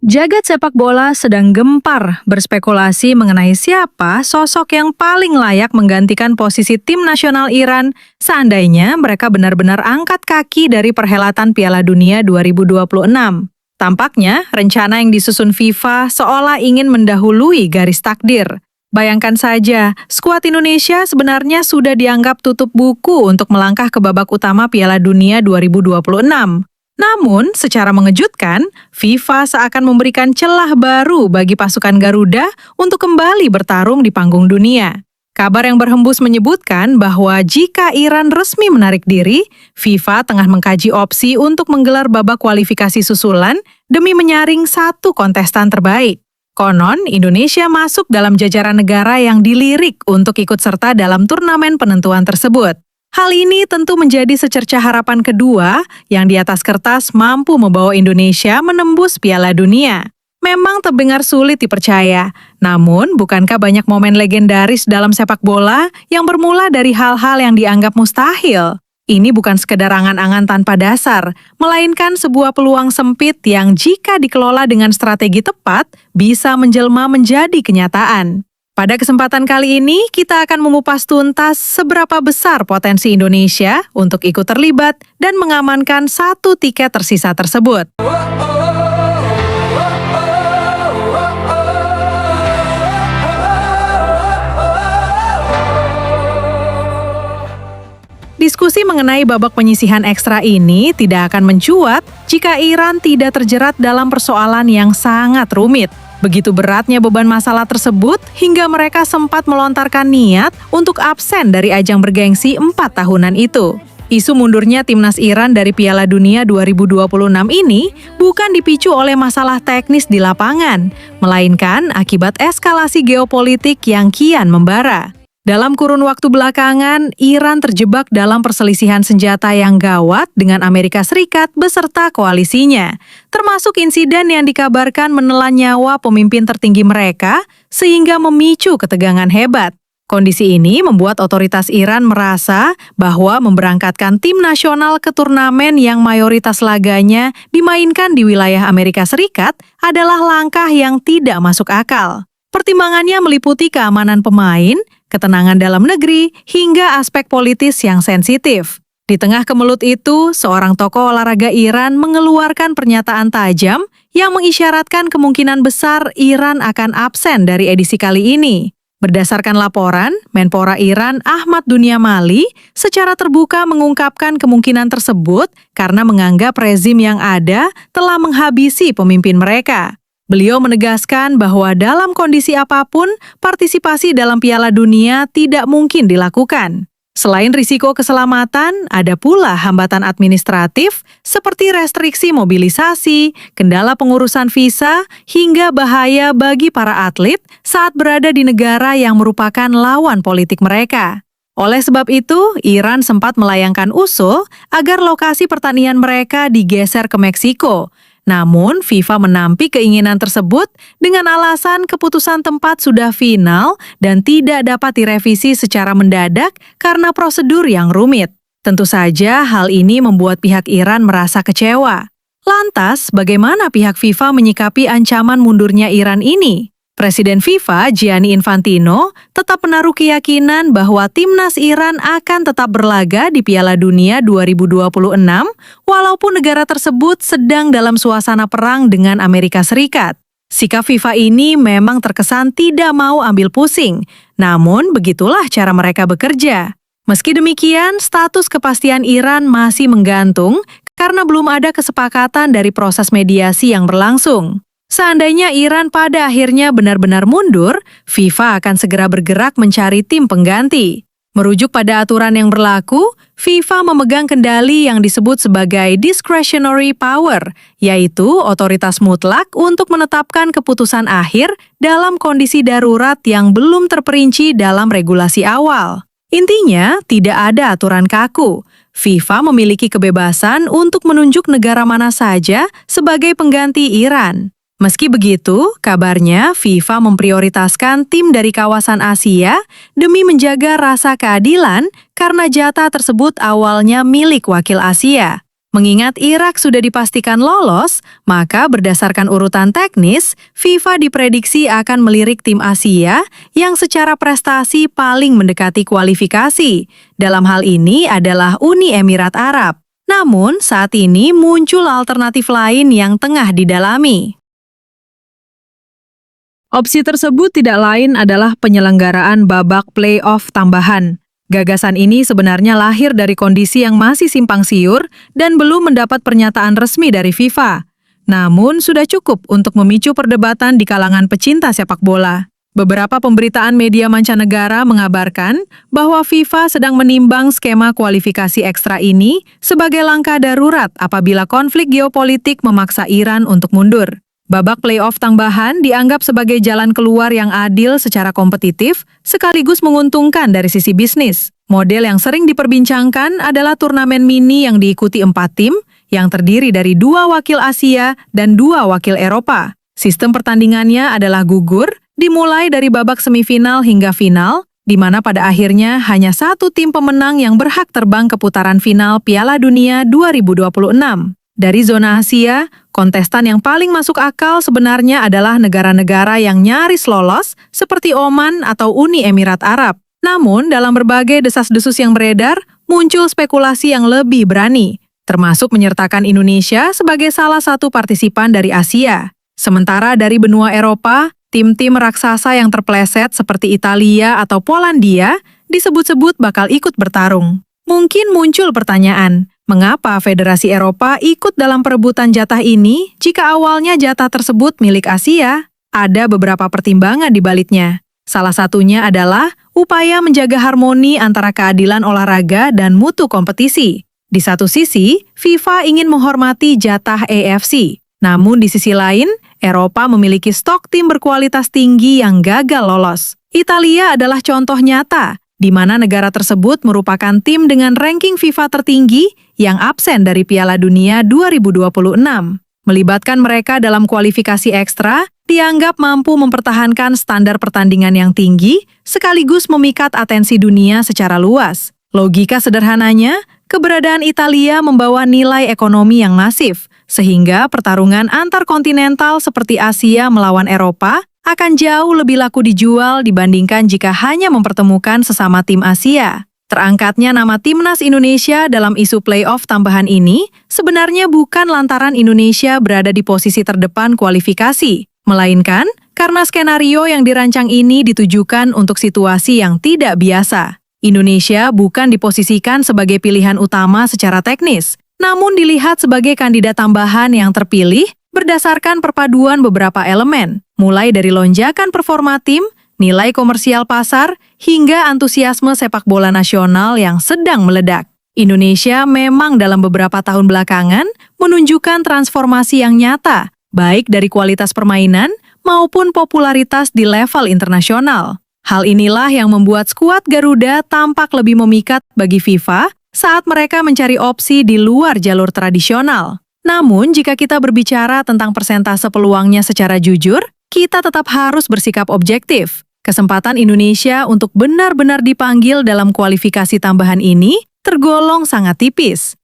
Jagat sepak bola sedang gempar berspekulasi mengenai siapa sosok yang paling layak menggantikan posisi tim nasional Iran seandainya mereka benar-benar angkat kaki dari perhelatan Piala Dunia 2026. Tampaknya, rencana yang disusun FIFA seolah ingin mendahului garis takdir. Bayangkan saja, skuad Indonesia sebenarnya sudah dianggap tutup buku untuk melangkah ke babak utama Piala Dunia 2026. Namun, secara mengejutkan, FIFA seakan memberikan celah baru bagi pasukan Garuda untuk kembali bertarung di panggung dunia. Kabar yang berhembus menyebutkan bahwa jika Iran resmi menarik diri, FIFA tengah mengkaji opsi untuk menggelar babak kualifikasi susulan demi menyaring satu kontestan terbaik. Konon, Indonesia masuk dalam jajaran negara yang dilirik untuk ikut serta dalam turnamen penentuan tersebut. Hal ini tentu menjadi secercah harapan kedua yang di atas kertas mampu membawa Indonesia menembus Piala Dunia. Memang terdengar sulit dipercaya, namun bukankah banyak momen legendaris dalam sepak bola yang bermula dari hal-hal yang dianggap mustahil? Ini bukan sekedar angan-angan tanpa dasar, melainkan sebuah peluang sempit yang jika dikelola dengan strategi tepat bisa menjelma menjadi kenyataan. Pada kesempatan kali ini, kita akan mengupas tuntas seberapa besar potensi Indonesia untuk ikut terlibat dan mengamankan satu tiket tersisa tersebut. Diskusi mengenai babak penyisihan ekstra ini tidak akan mencuat jika Iran tidak terjerat dalam persoalan yang sangat rumit. Begitu beratnya beban masalah tersebut hingga mereka sempat melontarkan niat untuk absen dari ajang bergengsi 4 tahunan itu. Isu mundurnya timnas Iran dari Piala Dunia 2026 ini bukan dipicu oleh masalah teknis di lapangan, melainkan akibat eskalasi geopolitik yang kian membara. Dalam kurun waktu belakangan, Iran terjebak dalam perselisihan senjata yang gawat dengan Amerika Serikat beserta koalisinya, termasuk insiden yang dikabarkan menelan nyawa pemimpin tertinggi mereka sehingga memicu ketegangan hebat. Kondisi ini membuat otoritas Iran merasa bahwa memberangkatkan tim nasional ke turnamen yang mayoritas laganya dimainkan di wilayah Amerika Serikat adalah langkah yang tidak masuk akal. Pertimbangannya meliputi keamanan pemain, ketenangan dalam negeri, hingga aspek politis yang sensitif. Di tengah kemelut itu, seorang tokoh olahraga Iran mengeluarkan pernyataan tajam yang mengisyaratkan kemungkinan besar Iran akan absen dari edisi kali ini. Berdasarkan laporan, Menpora Iran Ahmad Dunyamali secara terbuka mengungkapkan kemungkinan tersebut karena menganggap rezim yang ada telah menghabisi pemimpin mereka. Beliau menegaskan bahwa dalam kondisi apapun, partisipasi dalam Piala Dunia tidak mungkin dilakukan. Selain risiko keselamatan, ada pula hambatan administratif seperti restriksi mobilisasi, kendala pengurusan visa, hingga bahaya bagi para atlet saat berada di negara yang merupakan lawan politik mereka. Oleh sebab itu, Iran sempat melayangkan usul agar lokasi pertandingan mereka digeser ke Meksiko. Namun, FIFA menampik keinginan tersebut dengan alasan keputusan tempat sudah final dan tidak dapat direvisi secara mendadak karena prosedur yang rumit. Tentu saja hal ini membuat pihak Iran merasa kecewa. Lantas, bagaimana pihak FIFA menyikapi ancaman mundurnya Iran ini? Presiden FIFA, Gianni Infantino, tetap menaruh keyakinan bahwa timnas Iran akan tetap berlaga di Piala Dunia 2026, walaupun negara tersebut sedang dalam suasana perang dengan Amerika Serikat. Sikap FIFA ini memang terkesan tidak mau ambil pusing, namun begitulah cara mereka bekerja. Meski demikian, status kepastian Iran masih menggantung karena belum ada kesepakatan dari proses mediasi yang berlangsung. Seandainya Iran pada akhirnya benar-benar mundur, FIFA akan segera bergerak mencari tim pengganti. Merujuk pada aturan yang berlaku, FIFA memegang kendali yang disebut sebagai discretionary power, yaitu otoritas mutlak untuk menetapkan keputusan akhir dalam kondisi darurat yang belum terperinci dalam regulasi awal. Intinya, tidak ada aturan kaku. FIFA memiliki kebebasan untuk menunjuk negara mana saja sebagai pengganti Iran. Meski begitu, kabarnya FIFA memprioritaskan tim dari kawasan Asia demi menjaga rasa keadilan karena jatah tersebut awalnya milik wakil Asia. Mengingat Irak sudah dipastikan lolos, maka berdasarkan urutan teknis, FIFA diprediksi akan melirik tim Asia yang secara prestasi paling mendekati kualifikasi. Dalam hal ini adalah Uni Emirat Arab. Namun, saat ini muncul alternatif lain yang tengah didalami. Opsi tersebut tidak lain adalah penyelenggaraan babak playoff tambahan. Gagasan ini sebenarnya lahir dari kondisi yang masih simpang siur dan belum mendapat pernyataan resmi dari FIFA. Namun, sudah cukup untuk memicu perdebatan di kalangan pecinta sepak bola. Beberapa pemberitaan media mancanegara mengabarkan bahwa FIFA sedang menimbang skema kualifikasi ekstra ini sebagai langkah darurat apabila konflik geopolitik memaksa Iran untuk mundur. Babak playoff tambahan dianggap sebagai jalan keluar yang adil secara kompetitif, sekaligus menguntungkan dari sisi bisnis. Model yang sering diperbincangkan adalah turnamen mini yang diikuti 4 tim, yang terdiri dari 2 wakil Asia dan 2 wakil Eropa. Sistem pertandingannya adalah gugur, dimulai dari babak semifinal hingga final, di mana pada akhirnya hanya 1 tim pemenang yang berhak terbang ke putaran final Piala Dunia 2026. Dari zona Asia, kontestan yang paling masuk akal sebenarnya adalah negara-negara yang nyaris lolos seperti Oman atau Uni Emirat Arab. Namun, dalam berbagai desas-desus yang beredar, muncul spekulasi yang lebih berani, termasuk menyertakan Indonesia sebagai salah satu partisipan dari Asia. Sementara dari benua Eropa, tim-tim raksasa yang terpleset seperti Italia atau Polandia disebut-sebut bakal ikut bertarung. Mungkin muncul pertanyaan, mengapa Federasi Eropa ikut dalam perebutan jatah ini jika awalnya jatah tersebut milik Asia? Ada beberapa pertimbangan di baliknya. Salah satunya adalah upaya menjaga harmoni antara keadilan olahraga dan mutu kompetisi. Di satu sisi, FIFA ingin menghormati jatah AFC. Namun di sisi lain, Eropa memiliki stok tim berkualitas tinggi yang gagal lolos. Italia adalah contoh nyata, di mana negara tersebut merupakan tim dengan ranking FIFA tertinggi yang absen dari Piala Dunia 2026. Melibatkan mereka dalam kualifikasi ekstra, dianggap mampu mempertahankan standar pertandingan yang tinggi, sekaligus memikat atensi dunia secara luas. Logika sederhananya, keberadaan Italia membawa nilai ekonomi yang masif, sehingga pertarungan antar kontinental seperti Asia melawan Eropa akan jauh lebih laku dijual dibandingkan jika hanya mempertemukan sesama tim Asia. Terangkatnya nama Timnas Indonesia dalam isu playoff tambahan ini sebenarnya bukan lantaran Indonesia berada di posisi terdepan kualifikasi, melainkan karena skenario yang dirancang ini ditujukan untuk situasi yang tidak biasa. Indonesia bukan diposisikan sebagai pilihan utama secara teknis, namun dilihat sebagai kandidat tambahan yang terpilih berdasarkan perpaduan beberapa elemen, mulai dari lonjakan performa tim, nilai komersial pasar, hingga antusiasme sepak bola nasional yang sedang meledak. Indonesia memang dalam beberapa tahun belakangan menunjukkan transformasi yang nyata, baik dari kualitas permainan maupun popularitas di level internasional. Hal inilah yang membuat skuad Garuda tampak lebih memikat bagi FIFA saat mereka mencari opsi di luar jalur tradisional. Namun, jika kita berbicara tentang persentase peluangnya secara jujur, kita tetap harus bersikap objektif. Kesempatan Indonesia untuk benar-benar dipanggil dalam kualifikasi tambahan ini tergolong sangat tipis.